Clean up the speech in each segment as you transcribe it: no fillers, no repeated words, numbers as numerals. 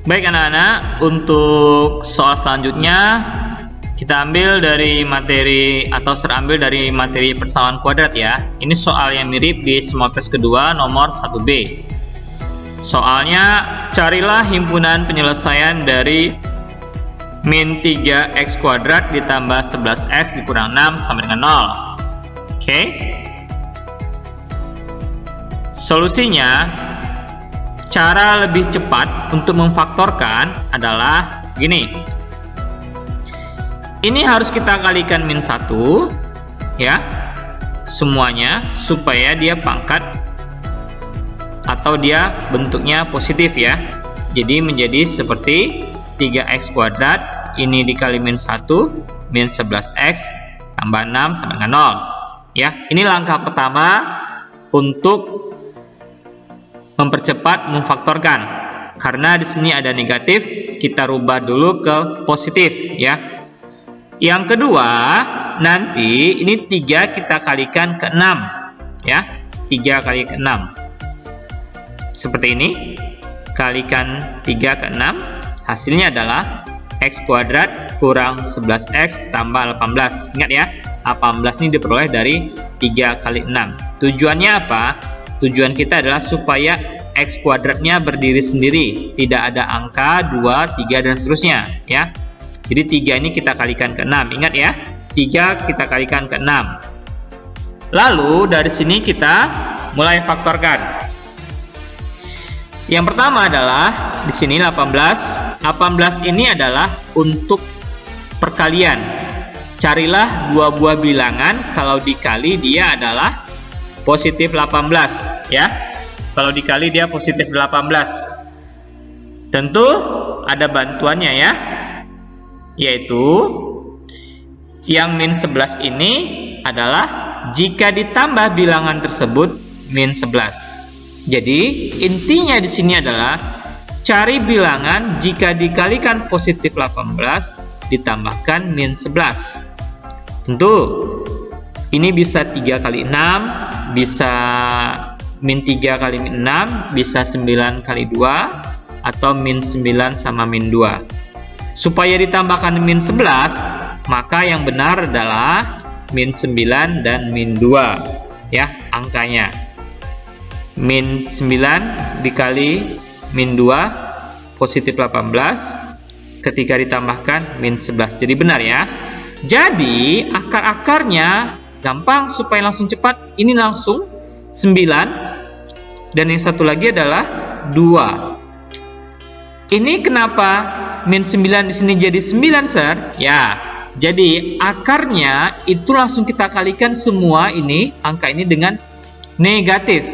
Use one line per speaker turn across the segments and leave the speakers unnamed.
Baik anak-anak, untuk soal selanjutnya kita ambil dari materi atau terambil dari materi persamaan kuadrat ya. Ini soal yang mirip di small test kedua nomor 1B. Soalnya, carilah himpunan penyelesaian dari min 3x kuadrat ditambah 11x dikurang 6 sama dengan 0. Oke. Solusinya, cara lebih cepat untuk memfaktorkan adalah gini. Ini harus kita kalikan min 1 ya, semuanya supaya dia pangkat atau dia bentuknya positif ya. Jadi menjadi seperti 3x kuadrat ini dikali min 1 min 11x tambah 6 sama dengan 0 ya. Ini langkah pertama untuk mempercepat memfaktorkan. Karena di sini ada negatif, kita rubah dulu ke positif ya. Yang kedua, nanti ini 3 kita kalikan ke 6 ya. 3 kali ke 6. Seperti ini. Kalikan 3 ke 6, hasilnya adalah x kuadrat kurang 11x tambah 18. Ingat ya, 18 ini diperoleh dari 3 kali 6. Tujuannya apa? Tujuan kita adalah supaya x kuadratnya berdiri sendiri, tidak ada angka 2, 3 dan seterusnya ya. Jadi 3 ini kita kalikan ke 6. Ingat ya, 3 kita kalikan ke 6. Lalu dari sini kita mulai faktorkan. Yang pertama adalah di sini 18. 18 ini adalah untuk perkalian. Carilah dua buah bilangan kalau dikali dia adalah positif 18 ya. Kalau dikali dia positif 18. Tentu ada bantuannya ya. Yaitu yang min 11 ini adalah jika ditambah bilangan tersebut min 11. Jadi intinya di sini adalah cari bilangan jika dikalikan positif 18 ditambahkan min 11. Tentu ini bisa 3 kali 6, bisa min 3 kali min 6, bisa 9 kali 2, atau min 9 sama min 2. Supaya ditambahkan min 11, maka yang benar adalah min 9 dan min 2 ya angkanya. Min 9 dikali min 2 positif 18 ketika ditambahkan min 11. Jadi benar ya. Jadi akar-akarnya gampang supaya langsung cepat. Ini langsung 9 dan yang satu lagi adalah 2. Ini kenapa min 9 di sini jadi 9 sir? Ya, jadi akarnya itu langsung kita kalikan semua ini angka ini dengan negatif.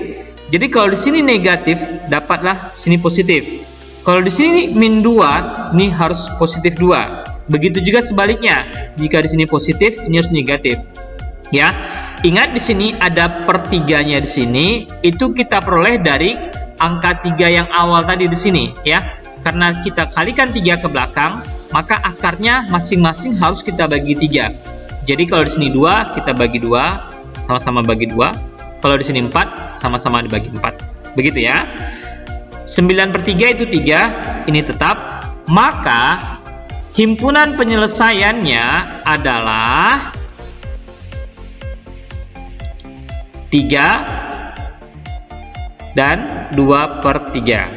Jadi kalau di sini negatif, dapatlah sini positif. Kalau di sini min 2, ini harus positif 2. Begitu juga sebaliknya. Jika di sini positif, ini harus negatif. Ya. Ingat di sini ada pertiganya di sini, itu kita peroleh dari angka 3 yang awal tadi di sini, ya. Karena kita kalikan 3 ke belakang, maka akarnya masing-masing harus kita bagi 3. Jadi kalau di sini 2, kita bagi 2, sama-sama bagi 2. Kalau di sini 4, sama-sama dibagi 4. Begitu ya. 9/3 itu 3, ini tetap. Maka himpunan penyelesaiannya adalah 3 dan 2/3.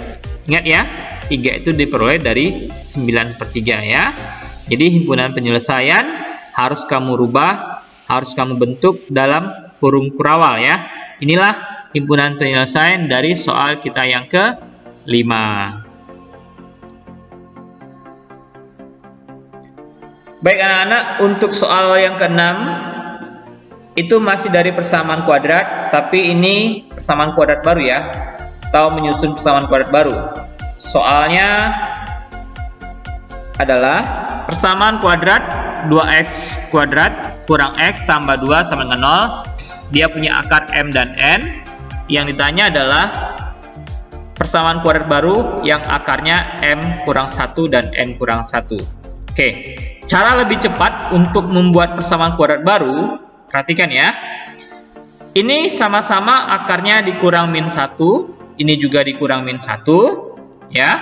Ingat ya, 3 itu diperoleh dari 9/3 ya. Jadi himpunan penyelesaian harus kamu rubah, harus kamu bentuk dalam kurung kurawal ya. Inilah himpunan penyelesaian dari soal kita yang ke-5. Baik anak-anak, untuk soal yang ke-6 itu masih dari persamaan kuadrat, tapi ini persamaan kuadrat baru ya, atau menyusun persamaan kuadrat baru. Soalnya adalah persamaan kuadrat 2x kuadrat kurang x tambah 2 sama dengan 0. Dia punya akar m dan n. Yang ditanya adalah persamaan kuadrat baru yang akarnya m kurang 1 dan n kurang 1. Oke, cara lebih cepat untuk membuat persamaan kuadrat baru, perhatikan ya. Ini sama-sama akarnya dikurang min 1, ini juga dikurang min 1 ya.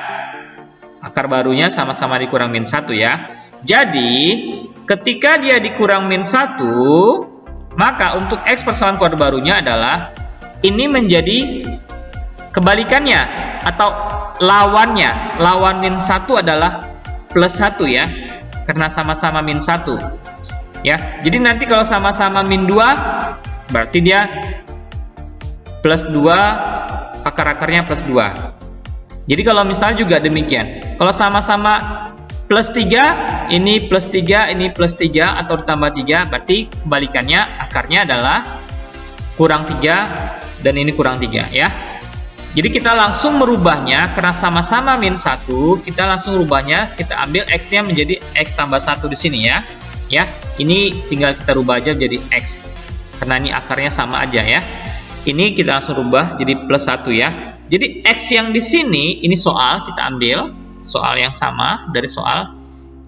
Akar barunya sama-sama dikurang min 1 ya. Jadi, ketika dia dikurang min 1, maka untuk X persamaan kuadrat barunya adalah ini menjadi kebalikannya atau lawannya. Lawan min 1 adalah plus 1 ya, karena sama-sama min 1 ya. Jadi nanti kalau sama-sama min 2 berarti dia plus 2, akar-akarnya plus 2. Jadi kalau misalnya juga demikian, kalau sama-sama plus 3, ini plus 3, ini plus 3 atau ditambah 3, berarti kebalikannya akarnya adalah kurang 3 dan ini kurang 3 ya. Jadi kita langsung merubahnya, karena sama-sama min 1, kita langsung rubahnya, kita ambil X-nya menjadi X tambah 1 di sini ya. Ya, ini tinggal kita rubah aja jadi X, karena ini akarnya sama aja ya. Ini kita langsung rubah jadi plus 1 ya. Jadi X yang di sini, ini soal, kita ambil soal yang sama dari soal.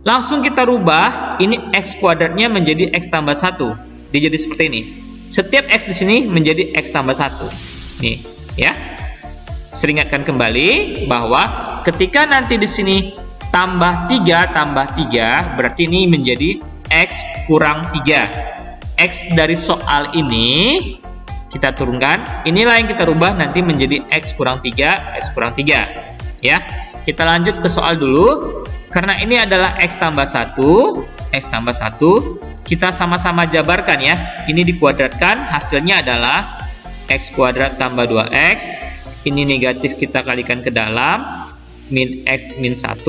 Langsung kita rubah, ini X kuadratnya menjadi X tambah 1. Dia jadi seperti ini. Setiap X di sini menjadi X tambah 1. Nih, ya. Seringatkan kembali bahwa ketika nanti di sini tambah 3, berarti ini menjadi X kurang 3. X dari soal ini kita turunkan, inilah yang kita rubah nanti menjadi X kurang 3, X kurang 3 ya. Kita lanjut ke soal dulu. Karena ini adalah X tambah 1, X tambah 1, kita sama-sama jabarkan ya. Ini dikuadratkan, hasilnya adalah X kuadrat tambah 2X. Ini negatif kita kalikan ke dalam, min X min 1,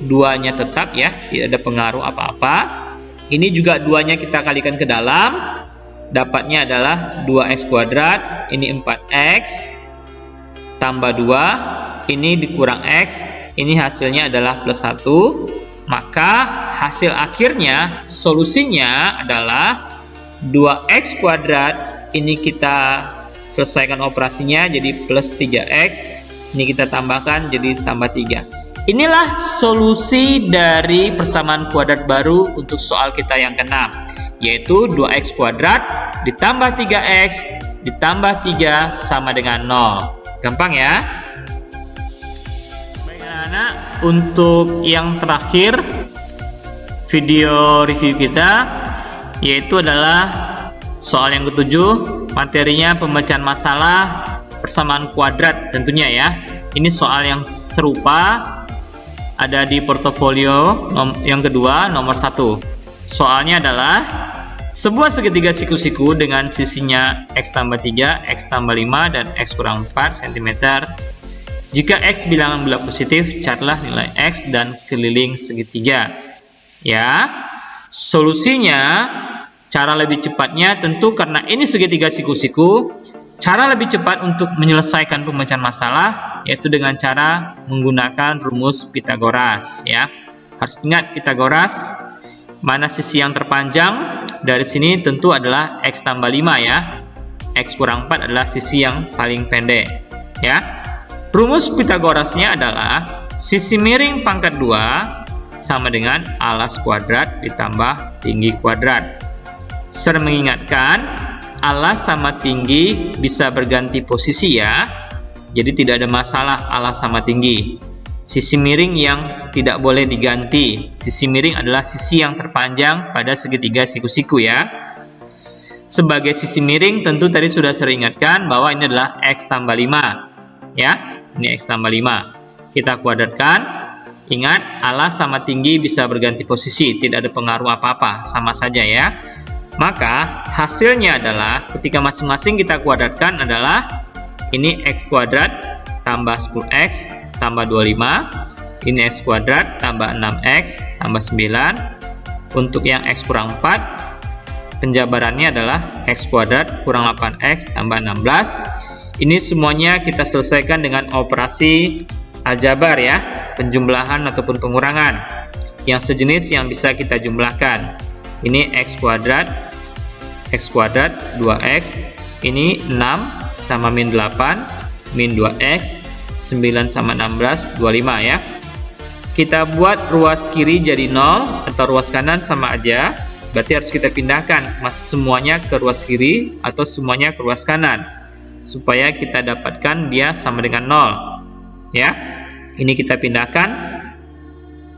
2-nya tetap ya, tidak ada pengaruh apa-apa. Ini juga 2-nya kita kalikan ke dalam, dapatnya adalah 2X kuadrat, ini 4X, tambah 2, ini dikurang X, ini hasilnya adalah plus 1, maka hasil akhirnya, solusinya adalah 2X kuadrat, ini kita selesaikan operasinya jadi plus 3X, ini kita tambahkan jadi tambah 3. Inilah solusi dari persamaan kuadrat baru untuk soal kita yang ke-6, yaitu 2X kuadrat ditambah 3X ditambah 3 sama dengan 0. Gampang ya? Baik anak-anak, untuk yang terakhir video review kita yaitu adalah soal yang ke-7, materinya pembacaan masalah persamaan kuadrat tentunya ya. Ini soal yang serupa, ada di portofolio yang kedua, nomor 1. Soalnya adalah sebuah segitiga siku-siku dengan sisinya X tambah 3, X tambah 5, dan X kurang 4 cm. Jika X bilangan bulat positif, carilah nilai X dan keliling segitiga. Ya, solusinya, cara lebih cepatnya tentu karena ini segitiga siku-siku, cara lebih cepat untuk menyelesaikan pemecahkan masalah yaitu dengan cara menggunakan rumus Pythagoras ya. Harus ingat Pythagoras, mana sisi yang terpanjang, dari sini tentu adalah X tambah 5 ya. X kurang 4 adalah sisi yang paling pendek ya. Rumus Pythagorasnya adalah sisi miring pangkat 2 sama dengan alas kuadrat ditambah tinggi kuadrat. Saya mengingatkan, alas sama tinggi bisa berganti posisi ya. Jadi tidak ada masalah alas sama tinggi. Sisi miring yang tidak boleh diganti. Sisi miring adalah sisi yang terpanjang pada segitiga siku-siku ya. Sebagai sisi miring tentu tadi sudah saya ingatkan bahwa ini adalah X tambah 5 ya. Ini X tambah 5. Kita kuadratkan. Ingat, alas sama tinggi bisa berganti posisi, tidak ada pengaruh apa-apa, sama saja ya. Maka hasilnya adalah ketika masing-masing kita kuadratkan adalah ini X kuadrat tambah 10X tambah 25, ini X kuadrat tambah 6X tambah 9. Untuk yang X kurang 4, penjabarannya adalah X kuadrat kurang 8X tambah 16. Ini semuanya kita selesaikan dengan operasi aljabar ya, penjumlahan ataupun pengurangan yang sejenis yang bisa kita jumlahkan. Ini X kuadrat 2X, ini 6 sama min 8, min 2X, 9 sama 16, 25 ya. Kita buat ruas kiri jadi 0 atau ruas kanan sama aja, berarti harus kita pindahkan semuanya ke ruas kiri atau semuanya ke ruas kanan supaya kita dapatkan dia sama dengan 0 ya. Ini kita pindahkan,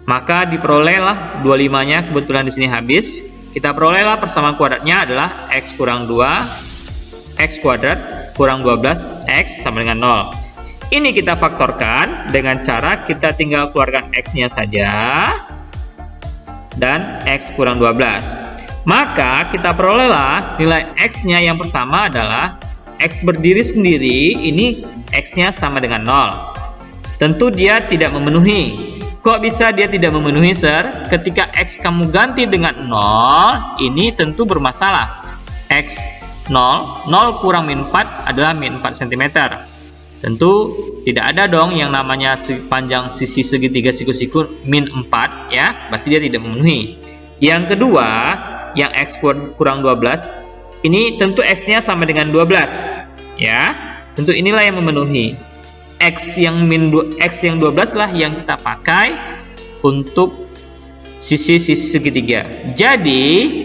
Maka diperolehlah 25-nya, kebetulan di sini habis. Kita perolehlah persamaan kuadratnya adalah x kurang 2 x kuadrat kurang 12 x sama dengan 0. Ini kita faktorkan dengan cara kita tinggal keluarkan x-nya saja dan x kurang 12. Maka kita perolehlah nilai x-nya yang pertama adalah x berdiri sendiri, ini x-nya sama dengan 0. Tentu dia tidak memenuhi. Kok bisa dia tidak memenuhi, Sir? Ketika x kamu ganti dengan 0, ini tentu bermasalah. X 0 kurang min 4 adalah min 4 cm. Tentu tidak ada dong yang namanya panjang sisi segitiga siku-siku min 4 ya, berarti dia tidak memenuhi. Yang kedua, yang x kurang 12, ini tentu x-nya sama dengan 12 ya. Tentu inilah yang memenuhi. X yang 12 lah yang kita pakai untuk sisi segitiga. Jadi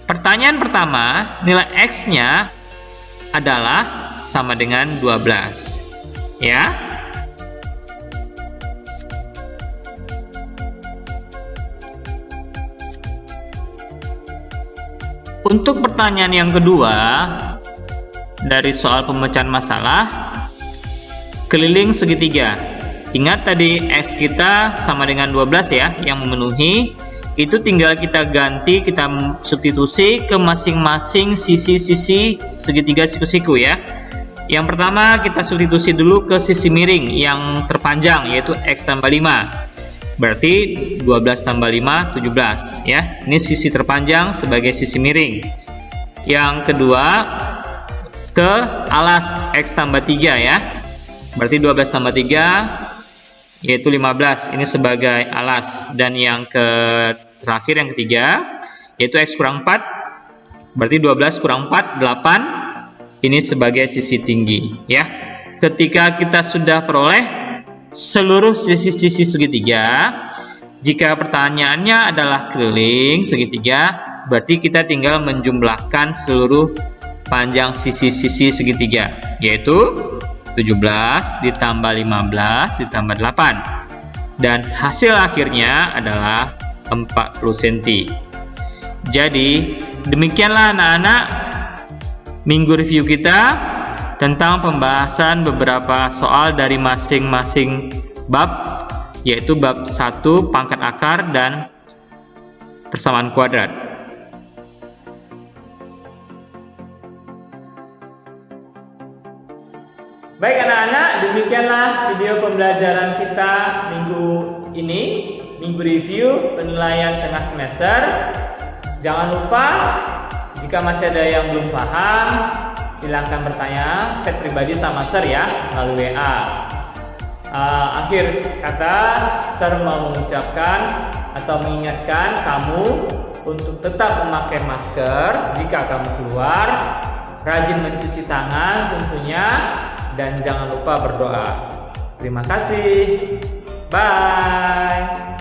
pertanyaan pertama, nilai x-nya adalah sama dengan 12 ya. Untuk pertanyaan yang kedua dari soal pemecahan masalah, keliling segitiga. Ingat tadi x kita sama dengan 12 ya, yang memenuhi. Itu tinggal kita ganti, kita substitusi ke masing-masing sisi-sisi segitiga siku-siku ya. Yang pertama kita substitusi dulu ke sisi miring yang terpanjang, yaitu x tambah 5. Berarti 12 tambah 5, 17 ya. Ini sisi terpanjang sebagai sisi miring. Yang kedua ke alas x tambah 3 ya. Berarti 12 tambah 3 yaitu 15, ini sebagai alas. Dan yang terakhir yang ketiga yaitu x kurang 4, berarti 12 kurang 4, 8, ini sebagai sisi tinggi ya. Ketika kita sudah peroleh seluruh sisi-sisi segitiga, jika pertanyaannya adalah keliling segitiga, berarti kita tinggal menjumlahkan seluruh panjang sisi-sisi segitiga, yaitu 17 ditambah 15 ditambah 8, dan hasil akhirnya adalah 40 cm. Jadi demikianlah anak-anak minggu review kita tentang pembahasan beberapa soal dari masing-masing bab, yaitu bab 1 pangkat akar dan persamaan kuadrat. Baik anak-anak, demikianlah video pembelajaran kita minggu ini, minggu review penilaian tengah semester. Jangan lupa jika masih ada yang belum paham, silahkan bertanya, chat pribadi sama Sir ya, melalui WA. Akhir kata, Sir mau mengucapkan atau mengingatkan kamu untuk tetap memakai masker jika kamu keluar, rajin mencuci tangan tentunya, dan jangan lupa berdoa. Terima kasih. Bye.